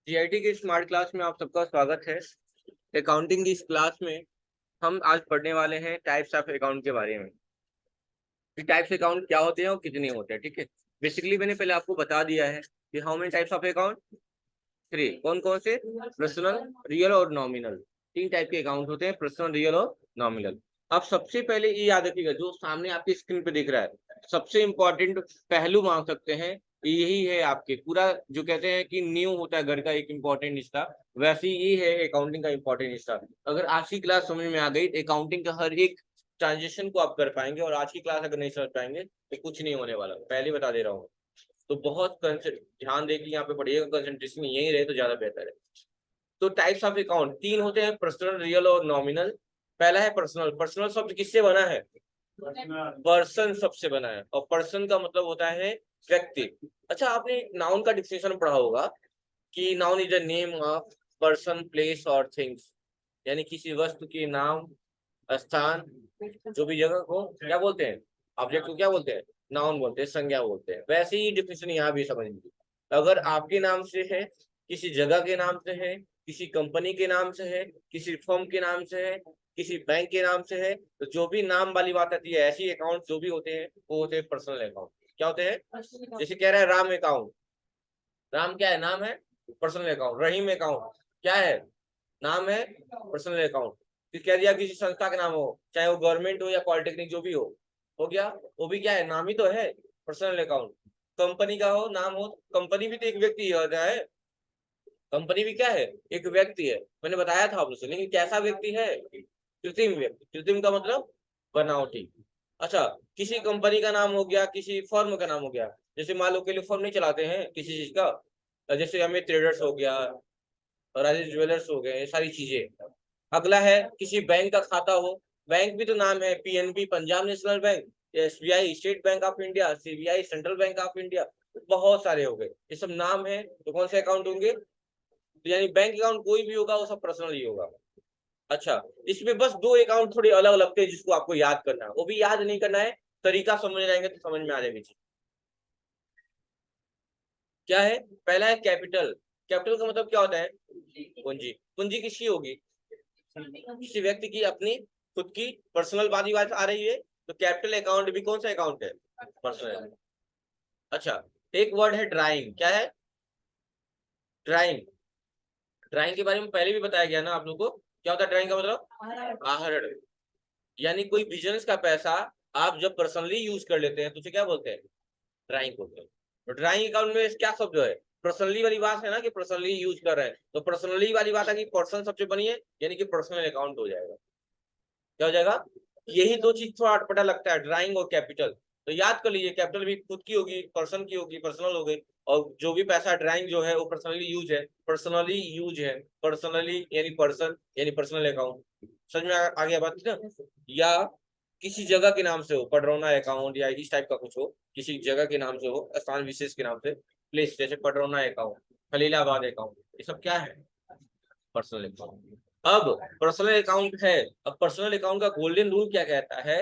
GIT की smart class में आप सबका स्वागत है। अकाउंटिंग की इस क्लास में हम आज पढ़ने वाले हैं टाइप्स ऑफ अकाउंट के बारे में कि टाइप्स अकाउंट क्या होते हैं और कितने होते हैं। ठीक है, बेसिकली मैंने पहले आपको बता दिया है कि how many types of account, three. कौन कौन से? पर्सनल, रियल और नॉमिनल। तीन टाइप के अकाउंट होते हैं, पर्सनल, रियल और नॉमिनल। अब सबसे पहले ये याद रखिएगा, जो सामने आपकी स्क्रीन पे दिख रहा है सबसे इंपॉर्टेंट पहलू मान सकते हैं, यही है आपके पूरा जो कहते हैं कि न्यू होता है घर का एक इंपॉर्टेंट हिस्सा, वैसे ही है अकाउंटिंग का इंपॉर्टेंट हिस्सा। अगर आज की क्लास समझ में आ गई अकाउंटिंग का हर एक ट्रांजेक्शन को आप कर पाएंगे, और आज की क्लास अगर नहीं समझ पाएंगे तो कुछ नहीं होने वाला, पहले बता दे रहा हूँ। तो बहुत ध्यान देके यहाँ पे पढ़िएगा, कंसंट्रेशन यही रहे तो ज्यादा बेहतर है। तो टाइप्स ऑफ अकाउंट तीन होते हैं, पर्सनल, रियल और नॉमिनल। पहला है पर्सनल। पर्सनल शब्द किससे बना है? पर्सन सबसे बना है, और पर्सन का मतलब होता है व्यक्ति। अच्छा, आपने नाउन का डिफिनेशन पढ़ा होगा कि noun is the name of person, place और थिंग्स, यानी किसी वस्तु के नाम, स्थान, जो भी जगह को क्या बोलते हैं? ऑब्जेक्ट को क्या बोलते हैं? नाउन बोलते हैं, संज्ञा बोलते हैं। वैसे ही डिफिनेशन यहाँ भी समझ लीजिए। अगर आपके नाम से है, किसी जगह के नाम से है, किसी कंपनी के नाम से है, किसी फर्म के नाम से है, किसी बैंक के नाम से है, तो जो भी नाम वाली बात आती है, ऐसी अकाउंट जो भी होते हैं वो होते हैं पर्सनल अकाउंट। क्या होते हैं? जैसे कह रहा है राम अकाउंट, राम क्या है? नाम है, पर्सनल अकाउंट। रहीम अकाउंट क्या है? नाम है, पर्सनल अकाउंट। फिर कह दिया किसी संस्था का नाम हो, चाहे वो गवर्नमेंट हो या पॉलिटेक्निक, जो भी हो गया, वो भी क्या है? नाम ही तो है, पर्सनल अकाउंट। कंपनी का हो, नाम हो, कंपनी भी तो एक व्यक्ति होता है। कंपनी भी क्या है? एक व्यक्ति है। मैंने बताया था आप लोग से, लेकिन कैसा व्यक्ति है? कृत्रिम व्यक्ति। कृत्रिम का मतलब बनावटी। अच्छा, किसी कंपनी का नाम हो गया, किसी फर्म का नाम हो गया। जैसे मान लो के लिए फर्म नहीं चलाते हैं किसी चीज का, जैसे हमें ट्रेडर्स हो गया, राजेश ज्वेलर्स हो गए, ये सारी चीजें। अगला है किसी बैंक का खाता हो, बैंक भी तो नाम है, PNB Punjab national bank, SBI state bank of India, CBI central bank of India, बहुत सारे हो गए, ये सब नाम है। तो कौन से अकाउंट होंगे? तो यानी बैंक अकाउंट कोई भी होगा वो सब पर्सनल ही होगा। अच्छा, इसमें बस दो अकाउंट थोड़े अलग लगते हैं जिसको आपको याद करना है, वो भी याद नहीं करना है, तरीका समझ जाएंगे तो समझ में आ जाएगी। क्या है? पहला है कैपिटल। कैपिटल का मतलब क्या होता है? पूंजी। पूंजी किसकी होगी? किसी व्यक्ति की अपनी खुद की पर्सनल वाली बात आ रही है, तो कैपिटल अकाउंट भी कौन सा अकाउंट है? पर्सनल। अच्छा, एक वर्ड है ड्राइंग। क्या है? ड्राइंग। ड्राइंग के बारे में पहले भी बताया गया ना आप लोगों को। क्या होता है ड्राइंग का मतलब? आहरण। यानी कोई बिजनेस का पैसा आप जब पर्सनली यूज कर लेते हैं तो उसे क्या बोलते हैं? ड्राइंग बोलते हैं। तो ड्राइंग अकाउंट में क्या शब्द है? पर्सनली वाली बात है ना, कि पर्सनली यूज कर रहे हैं, तो पर्सनली वाली बात है कि पर्सन सबसे बनी है, यानी कि पर्सनल अकाउंट हो जाएगा। क्या हो जाएगा? यही दो चीज थोड़ा अटपटा लगता है, ड्राइंग और कैपिटल। तो याद कर लीजिए, कैपिटल भी खुद की होगी, पर्सन की होगी, पर्सनल हो गई। और जो भी पैसा ड्राइंग जो है वो पर्सनली यूज है, पर्सनली यूज है, पर्सनली यानी पर्सन यानी पर्सनल अकाउंट। समझ में आ गया बात ना? या किसी जगह के नाम से हो, पडरौना अकाउंट या इस टाइप का कुछ हो, किसी जगह के नाम से हो, स्थान विशेष के नाम से, प्लेस, जैसे पडरौना अकाउंट, खलीलाबाद अकाउंट, ये सब क्या है? Personal account. अब पर्सनल अकाउंट है, अब पर्सनल अकाउंट का गोल्डन रूल क्या कहता है?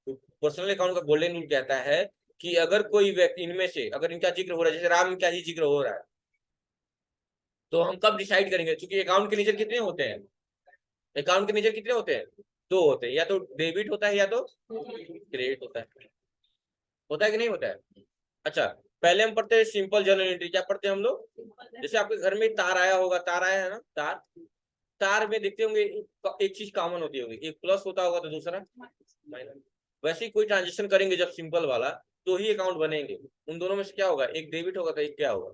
पर्सनल अकाउंट का गोल्डन रूल कहता है कि अगर कोई व्यक्ति इनमें से, अगर इनका जिक्र हो रहा है, जैसे राम का ही जिक्र हो रहा है, तो हम कब डिसाइड करेंगे? क्योंकि अकाउंट के नेचर कितने होते हैं? अकाउंट के नेचर कितने होते हैं? दो होते हैं, या तो डेबिट होता है या तो क्रेडिट होता है। होता है कि नहीं होता है? अच्छा, पहले हम पढ़ते हैं सिंपल जर्नल एंट्री। क्या पढ़ते हैं हम लोग? जैसे आपके घर में तार आया होगा, तार आया है ना, तार। तार में देखते होंगे एक चीज कॉमन होती होगी, एक प्लस होता होगा तो दूसरा माइनस। वैसे ही कोई ट्रांजेक्शन करेंगे जब सिंपल वाला, तो ही अकाउंट बनेंगे। उन दोनों में से क्या होगा? एक डेबिट होगा तो एक क्या होगा?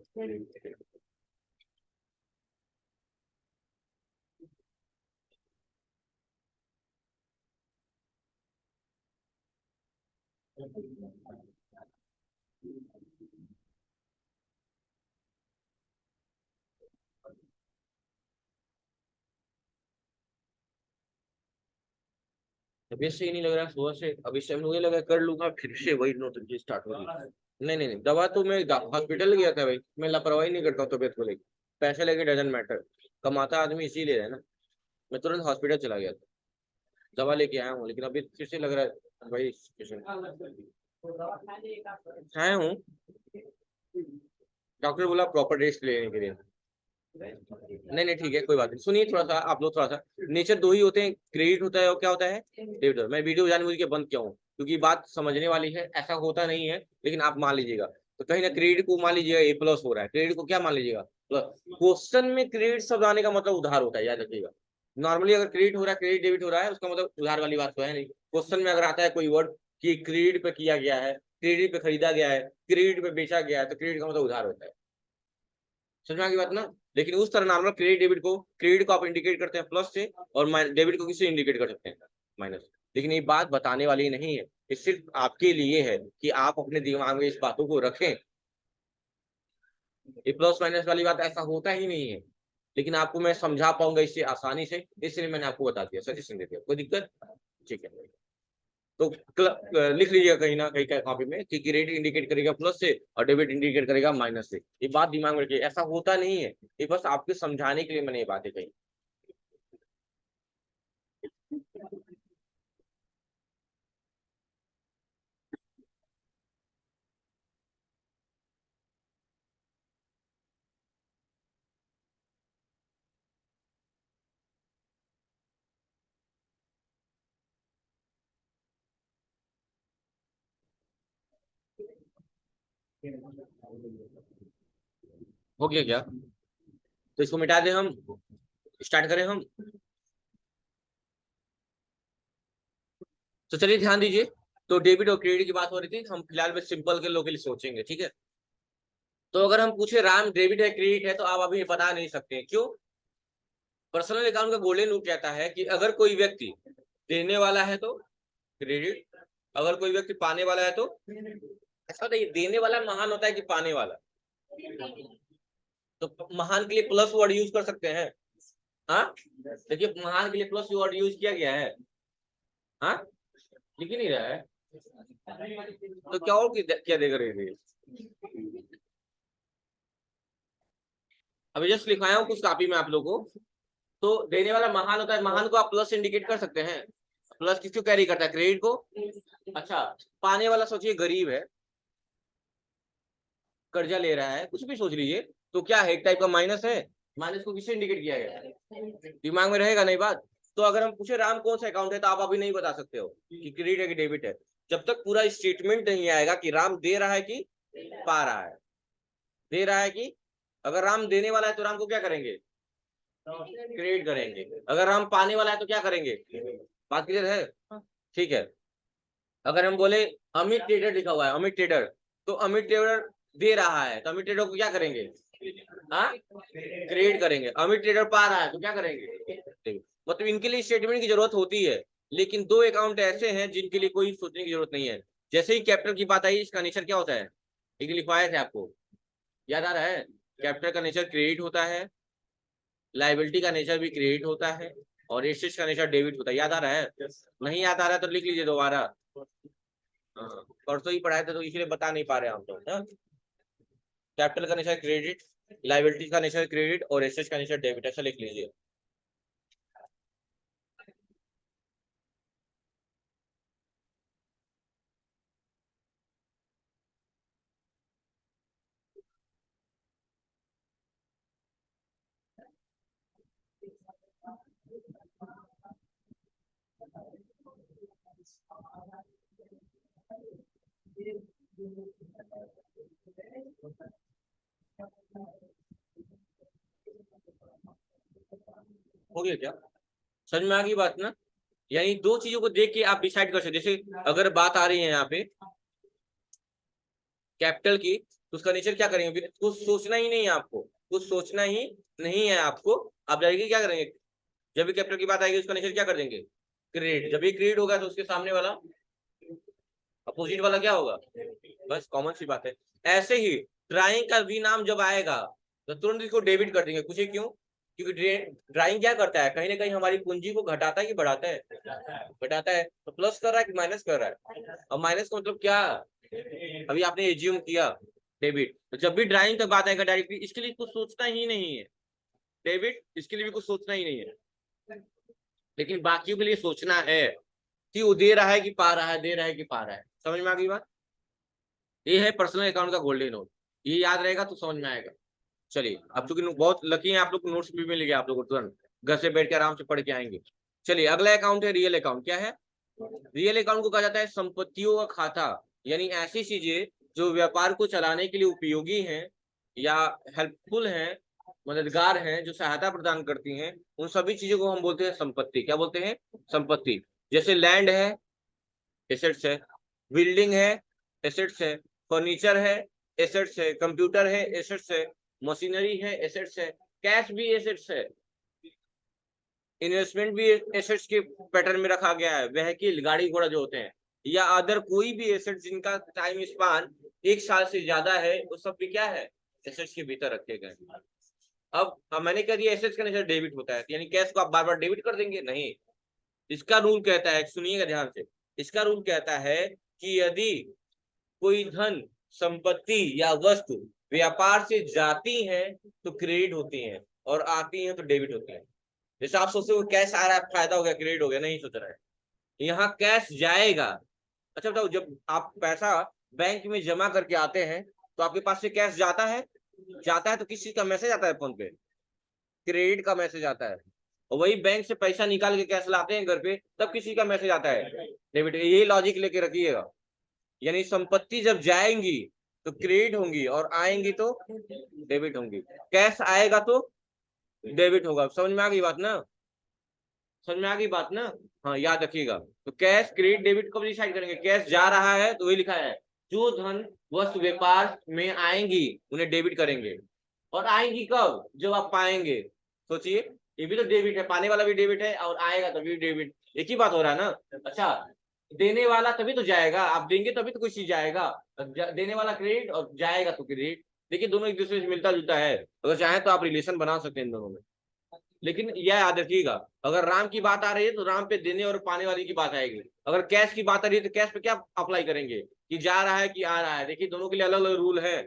तबीयत सही नहीं लग रहा है सुबह से, अब इस टाइम मुझे लगा कर लूंगा, फिर से वही नोट स्टार्ट हो गई। नहीं नहीं नहीं, दवा तो मैं हॉस्पिटल गया था भाई, मैं लापरवाही नहीं करता हूँ तबियत को लेकर। पैसे लेके डजन मैटर, कमाता आदमी इसीलिए है ना। मैं तुरंत हॉस्पिटल चला गया था, दवा लेके आया हूँ, लेकिन अभी फिर से लग रहा है भाई सिचुएशन। आया हूँ, डॉक्टर बोला प्रॉपर रेस्ट लेने के लिए। नहीं नहीं ठीक है, कोई बात नहीं, सुनिए थोड़ा सा आप लोग, थोड़ा सा नेचर दो ही होते हैं, क्रेडिट होता है और क्या होता है डेबिट। मैं वीडियो जानबूझ के बंद किया हूँ क्योंकि बात समझने वाली है, ऐसा होता नहीं है, लेकिन आप मान लीजिएगा। तो कहीं ना क्रेडिट को मान लीजिएगा ए प्लस हो रहा है, क्रेडिट को क्या मान लीजिएगा प्लस। क्वेश्चन में क्रेडिट शब्द आने का मतलब उधार होता है, याद रखिएगा। नॉर्मली अगर क्रेडिट हो रहा है, क्रेडिट डेबिट हो रहा है, उसका मतलब उधार वाली बात तो है नहीं। क्वेश्चन में अगर आता है कोई वर्ड कि क्रेडिट पे किया गया है, क्रेडिट पे खरीदा गया है, क्रेडिट पे बेचा गया है, तो क्रेडिट का मतलब उधार होता है। समझ में आ गई बात ना। लेकिन उस तरह नॉर्मल क्रेडिट को आप इंडिकेट करते हैं प्लस से, और डेबिट को किससे इंडिकेट कर सकते हैं, माइनस। लेकिन ये बात बताने वाली नहीं है, ये सिर्फ आपके लिए है कि आप अपने दिमाग में इस बातों को रखें। ये प्लस माइनस वाली बात ऐसा होता ही नहीं है, लेकिन आपको मैं समझा पाऊंगा इससे आसानी से, इसलिए मैंने आपको बता दिया, सजेशन दे दिया। कोई दिक्कत? ठीक है। तो लिख लीजिएगा कहीं ना कहीं का कॉपी में कि क्रेडिट इंडिकेट करेगा प्लस से और डेबिट इंडिकेट करेगा माइनस से। ये बात दिमाग में रखिए, ऐसा होता नहीं है, ये बस आपको समझाने के लिए मैंने ये बातें कही। हो गया क्या? तो इसको मिटा दें हम, स्टार्ट करें हम। तो चलिए ध्यान दीजिए। तो डेबिट और क्रेडिट की बात हो रही थी, हम फिलहाल में सिंपल के लोग के लिए सोचेंगे, ठीक है। तो अगर हम पूछे राम डेबिट है क्रेडिट है, तो आप अभी बता नहीं सकते, क्यों? पर्सनल अकाउंट का गोल्डन रूल कहता है कि अगर कोई व्यक्ति देने वाला है तो क्रेडिट, अगर कोई व्यक्ति पाने वाला है तो, ऐसा नहीं देने वाला महान होता है कि पाने वाला। तो महान के लिए प्लस वर्ड यूज कर सकते हैं। हाँ, देखिए महान के लिए प्लस वर्ड यूज किया गया है। हाँ, लिख ही नहीं रहा है तो क्या और क्या देख रहे थे? अभी जस्ट लिखाया हूँ कुछ कॉपी में आप लोगों को। तो देने वाला महान होता है, महान को आप प्लस इंडिकेट कर सकते हैं। प्लस किसको कैरी करता है? क्रेडिट को। अच्छा, पाने वाला सोचिए गरीब है, कर्जा ले रहा है, कुछ भी सोच लीजिए, तो क्या है? एक टाइप का माइनस है। माइनस को किससे इंडिकेट किया गया? दिमाग में रहेगा नहीं बात। तो अगर हम पूछे राम कौन सा अकाउंट है, तो आप अभी नहीं बता सकते हो कि क्रेडिट है कि डेबिट है, जब तक पूरा स्टेटमेंट नहीं आएगा कि राम दे रहा है कि पा रहा है। दे रहा है कि, अगर राम देने वाला है तो राम को क्या करेंगे? क्रेडिट करेंगे। अगर राम पाने वाला है तो क्या करेंगे? बात क्लियर है? ठीक है। अगर हम बोले अमित ट्रेडर लिखा हुआ है, अमित ट्रेडर, तो अमित ट्रेडर दे रहा है, तो अमित ट्रेडर को क्या करेंगे? हाँ, क्रेडिट करेंगे। अमित ट्रेडर पा रहा है तो क्या करेंगे? मतलब इनके लिए स्टेटमेंट की जरूरत होती है, लेकिन दो अकाउंट ऐसे हैं जिनके लिए कोई सोचने की जरूरत नहीं है। जैसे ही कैपिटल की बात आई, इसका नेचर क्या होता है? एक लिखवाया था आपको, याद आ रहा है? कैपिटल का नेचर क्रेडिट होता है, लाइबिलिटी का नेचर भी क्रेडिट होता है, और एसेट्स का नेचर डेबिट होता है। याद आ रहा है? नहीं याद आ रहा है तो लिख लीजिए दोबारा। हाँ, परसों ही पढ़ाए थे तो इसलिए बता नहीं पा रहे हम तो। कैपिटल का नेचर क्रेडिट, लाइबिलिटी का नेचर क्रेडिट, और एसेट्स का नेचर डेबिट, ऐसा लिख लीजिए। हो गया क्या? समझ में आ गई बात ना। यानी दो चीजों को देख के आप डिसाइड कर सकते, जैसे अगर बात आ रही है यहाँ पे कैपिटल की, तो उसका नेचर क्या करेंगे? कुछ सोचना ही नहीं है आपको, कुछ सोचना ही नहीं है आपको। आप डायरेक्टली क्या करेंगे? जब भी कैपिटल की बात आएगी, उसका नेचर क्या कर देंगे? क्रेडिट। जब भी क्रेडिट होगा तो उसके सामने वाला अपोजिट वाला क्या होगा? बस कॉमन सी बात है। ऐसे ही ड्राइंग का भी नाम जब आएगा तो तुरंत इसको डेबिट कर देंगे। पूछे क्यों? क्योंकि ड्राइंग क्या करता है, कहीं ना कहीं हमारी पूंजी को घटाता है कि बढ़ाता है? घटाता है। तो प्लस कर रहा है कि माइनस कर रहा है? और माइनस का मतलब क्या? अभी आपने एज्यूम किया डेबिट, तो जब भी ड्राइंग तक बात आएगा डायरेक्टली इसके लिए कुछ सोचना ही नहीं है। डेबिट, इसके लिए भी कुछ सोचना ही नहीं है, लेकिन बाकियों के लिए सोचना है कि वो दे रहा है कि पा रहा है, दे रहा है कि पा रहा है। समझ में आ गई बात? ये है पर्सनल अकाउंट का गोल्डन रूल। ये याद रहेगा तो समझ में आएगा। चलिए, अब चूंकि बहुत लकी हैं आप लोग, नोट्स भी मिल गया आप लोग को, तुरंत घर से बैठ के आराम से पढ़ के आएंगे। चलिए, अगला अकाउंट है रियल अकाउंट। क्या है? रियल अकाउंट को कहा जाता है संपत्तियों का खाता, यानी ऐसी चीजें जो व्यापार को चलाने के लिए उपयोगी हैं या हेल्पफुल हैं, मददगार हैं, जो सहायता प्रदान करती हैं, उन सभी चीजों को हम बोलते हैं संपत्ति। क्या बोलते हैं? संपत्ति। जैसे लैंड है, एसेट्स है, बिल्डिंग है, एसेट्स है, फर्नीचर है, एसेट्स है, कंप्यूटर है, एसेट्स है, मशीनरी है, एसेट्स है, कैश भी एसेट्स है, इन्वेस्टमेंट भी एसेट्स के पैटर्न में रखा गया है, व्हीकल गाड़ी घोड़ा जो होते हैं, या अदर कोई भी एसेट्स जिनका टाइम स्पान 1 साल से ज्यादा है, वो सब भी क्या है? एसेट्स के भीतर रखे गए। अब मैंने कह दिया एसेट्स का नेचर डेबिट होता है, यानी कैश को आप बार बार डेबिट कर देंगे? नहीं। इसका रूल कहता है, सुनिएगा ध्यान से, इसका रूल कहता है कि यदि कोई धन, संपत्ति या वस्तु व्यापार से जाती है तो क्रेडिट होती है, और आती है तो डेबिट होती है। जैसे आप सोचते हो कैश आ रहा है, फायदा हो गया, क्रेडिट हो गया, नहीं सोच रहा है। यहाँ कैश जाएगा। अच्छा बताओ, जब आप पैसा बैंक में जमा करके आते हैं तो आपके पास से कैश जाता है? जाता है तो किस चीज का मैसेज आता है फोन पे? क्रेडिट का मैसेज आता है। और वही बैंक से पैसा निकाल के कैश लाते हैं घर पे, तब किसी का मैसेज आता है? डेबिट। यही लॉजिक लेके रखिएगा। यानी संपत्ति जब जाएंगी तो क्रेडिट होंगी, और आएंगी तो डेबिट होंगी। कैश आएगा तो डेबिट होगा। समझ में आ गई बात ना? समझ में आ गई बात ना? हाँ, याद रखिएगा। तो कैश, क्रेडिट, डेबिट कब डिसाइड करेंगे? कैश जा रहा है तो वही लिखा है, जो धन वस्तु व्यापार में आएंगी उन्हें डेबिट करेंगे। और आएंगी कब? जब आप पाएंगे। सोचिए, ये भी तो डेबिट है, पाने वाला भी डेबिट है, और आएगा तभी डेबिट। एक ही बात हो रहा है ना? अच्छा, देने वाला तभी तो जाएगा, आप देंगे तभी तो कुछ चीज जाएगा। देने वाला क्रेडिट और जाएगा तो क्रेडिट। देखिए, दोनों एक दूसरे से मिलता जुलता है। अगर चाहे तो आप रिलेशन बना सकते हैं इन दोनों में। लेकिन यह याद रखिएगा, अगर राम की बात आ रही है तो राम पे देने और पाने वाले की बात आएगी। अगर कैश की बात आ रही है तो कैश पे क्या अप्लाई करेंगे, कि जा रहा है कि आ रहा है? देखिए, दोनों के लिए अलग अलग रूल है,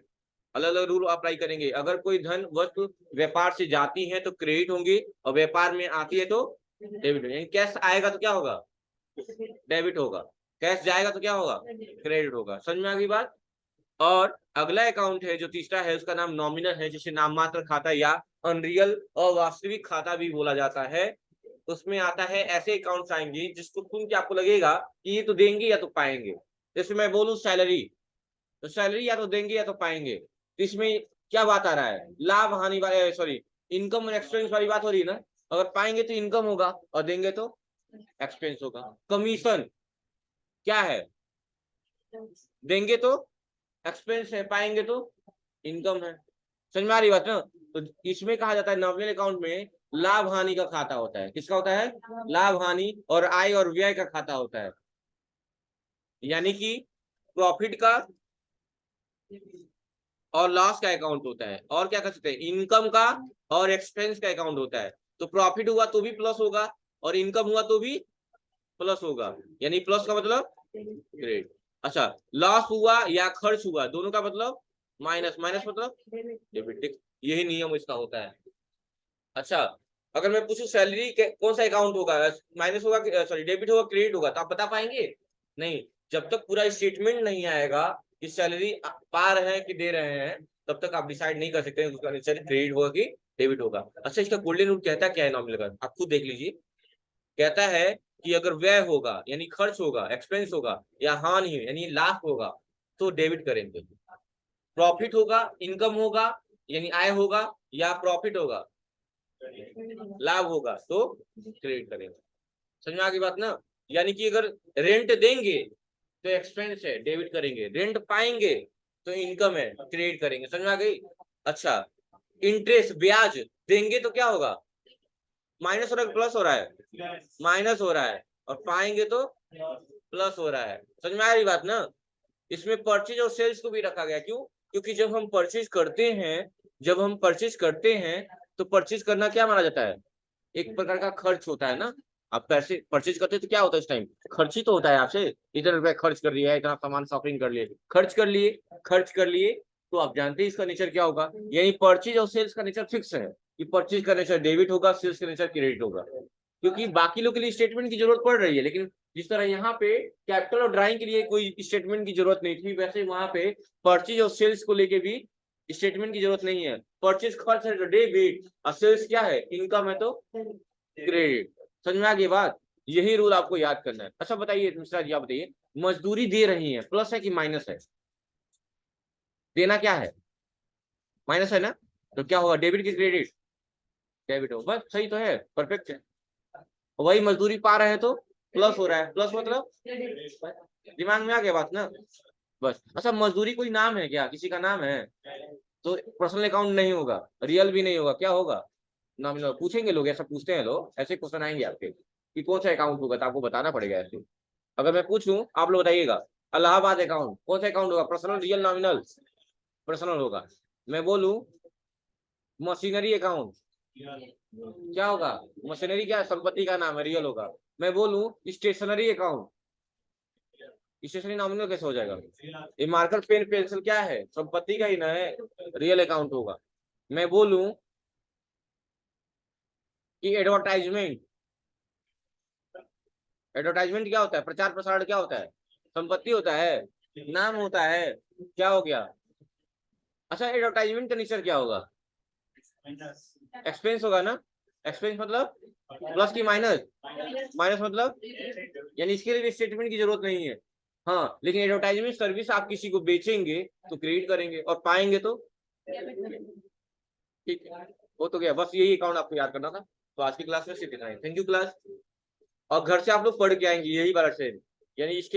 अलग अलग रूल अप्लाई करेंगे। अगर कोई धन वस्तु व्यापार से जाती है तो क्रेडिट होंगी, और व्यापार में आती है तो डेबिट होगी। कैश आएगा तो क्या होगा? डेबिट होगा। कैश जाएगा तो क्या होगा? क्रेडिट होगा। समझ में आ गई बात? और अगला अकाउंट है जो तीसरा है, उसका नाम नॉमिनल है, जिसे नाम मात्र खाता या अनरियल अवास्तविक खाता भी बोला जाता है। उसमें आता है ऐसे अकाउंट्स आएंगे जिसको सुन के आपको लगेगा कि ये तो देंगे या तो पाएंगे। जैसे मैं बोलूं सैलरी, तो सैलरी या तो देंगे या तो पाएंगे। तो इसमें क्या बात आ रहा है? लाभ हानि वाले, सॉरी, इनकम और एक्सपेंस वाली बात हो रही है ना? अगर पाएंगे तो इनकम होगा, और देंगे तो एक्सपेंस होगा। कमीशन क्या है? देंगे तो एक्सपेंस है, पाएंगे तो इनकम है। समझ में आ रही बात ना? तो इसमें कहा जाता है नॉमिनल अकाउंट में लाभ हानि का खाता होता है। किसका होता है? लाभ हानि और आय और व्यय का खाता होता है। यानी कि प्रॉफिट का और लॉस का अकाउंट होता है, और क्या कर सकते हैं, इनकम का और एक्सपेंस का अकाउंट होता है। तो प्रॉफिट हुआ तो भी प्लस होगा, और इनकम हुआ तो भी प्लस होगा। यानी प्लस का मतलब ग्रेड। अच्छा, लॉस हुआ या खर्च हुआ, दोनों का मतलब माइनस, माइनस मतलब डेबिट। यही नियम इसका होता है। अच्छा, अगर मैं पूछूं सैलरी के कौन सा अकाउंट होगा, माइनस होगा, सॉरी डेबिट होगा, क्रेडिट होगा, तो आप बता पाएंगे? नहीं। जब तक पूरा स्टेटमेंट नहीं आएगा कि सैलरी पा रहे हैं कि दे रहे हैं, तब तक आप डिसाइड नहीं कर सकते उसका क्रेडिट होगा कि डेबिट होगा। अच्छा, इसका गोल्डन रूल कहता क्या है नॉमिनल का, आप खुद देख लीजिए। कहता है कि अगर व्यय होगा यानी खर्च होगा, एक्सपेंस होगा, या हानि यानी लाभ होगा, तो डेबिट करेंगे। प्रॉफिट होगा, इनकम होगा यानी आय होगा, या प्रॉफिट होगा, लाभ होगा, तो क्रेडिट करेंगे। समझ में आ गई बात ना? यानी कि अगर रेंट देंगे तो एक्सपेंस है, डेबिट करेंगे। रेंट पाएंगे तो इनकम है, क्रेडिट करेंगे। समझ में आ गई? अच्छा, इंटरेस्ट, ब्याज देंगे तो क्या होगा? माइनस हो रहा है, प्लस हो रहा है? माइनस हो रहा है। और पाएंगे तो प्लस हो रहा है। समझ में आ रही बात ना? इसमें परचेज और सेल्स को भी रखा गया। क्यों? क्योंकि जब हम परचेज करते हैं, जब हम परचेज करते हैं तो परचेज करना क्या माना जाता है? एक प्रकार का खर्च होता है ना? आप पैसे परचेज करते हैं तो क्या होता है? इस टाइम खर्च ही तो होता है। आपसे इतने रुपए खर्च कर लिया है, इतना सामान शॉपिंग कर लिए, खर्च कर लिए, खर्च कर लिए। तो आप जानते हैं इसका नेचर क्या होगा। यही परचेज और सेल्स का नेचर फिक्स है कि परचेज का नेचर डेबिट होगा, सेल्स का नेचर क्रेडिट होगा। क्योंकि बाकी लोग के लिए स्टेटमेंट की जरूरत पड़ रही है, लेकिन जिस तरह यहाँ पे कैपिटल और ड्राइंग के लिए कोई स्टेटमेंट की जरूरत नहीं थी, वैसे वहां पे परचेज और सेल्स को लेके भी स्टेटमेंट की जरूरत नहीं है। परचेज खर्च है तो डेबिट, और सेल्स क्या है, इनकम है तो क्रेडिट। समझ में आ गई बात? यही रूल आपको याद करना है। अच्छा बताइए मिश्रा जी, आप बताइए, मजदूरी दे रही है, प्लस है कि माइनस है? देना क्या है, माइनस है ना, तो क्या होगा, डेबिट की क्रेडिट? डेबिट हो, बस सही तो है, परफेक्ट है। वही मजदूरी पा रहे हैं तो प्लस हो रहा है, प्लस मतलब दिमाग में आ गया बात ना, बस। अच्छा मजदूरी कोई नाम है क्या, किसी का नाम है? तो पर्सनल अकाउंट नहीं होगा, रियल भी नहीं होगा, क्या होगा, नॉमिनल। पूछेंगे लोग, ऐसा पूछते हैं लोग, ऐसे क्वेश्चन आएंगे आपके कि कौन सा अकाउंट होगा, तो आपको बताना पड़ेगा ऐसे। अगर मैं पूछूं, आप लोग बताइएगा, इलाहाबाद अकाउंट, कौन सा अकाउंट होगा, पर्सनल, रियल, नॉमिनल? पर्सनल होगा। मैं बोलूं मशीनरी अकाउंट, क्या होगा, मशीनरी क्या है, संपत्ति का नाम है, रियल होगा। मैं बोलूं स्टेशनरी अकाउंट, स्टेशनरी नॉमिनल कैसे हो जाएगा? ये मार्कर पेन पेंसिल क्या है, संपत्ति का ही ना है, रियल अकाउंट होगा। मैं बोलूं कि एडवर्टाइजमेंट, एडवर्टाइजमेंट क्या होता है, प्रचार प्रसारण क्या होता है, संपत्ति होता है, नाम होता है, क्या हो गया? अच्छा एडवर्टाइजमेंट का नेचर क्या होगा, एक्सपेंस होगा ना, एक्सपेंस मतलब प्लस की माइनस, माइनस मतलब, यानी इसके लिए स्टेटमेंट की जरूरत नहीं है। हाँ लेकिन एडवर्टाइजमेंट सर्विस आप किसी को बेचेंगे तो क्रेडिट करेंगे, और पाएंगे तो ठीक है, वो तो क्या, बस यही अकाउंट आपको याद करना था। तो आज की क्लास में सिर्फ इतना ही, थैंक यू क्लास। और घर से आप लोग पढ़ के आएंगे यही वाला सेम, यानी इसके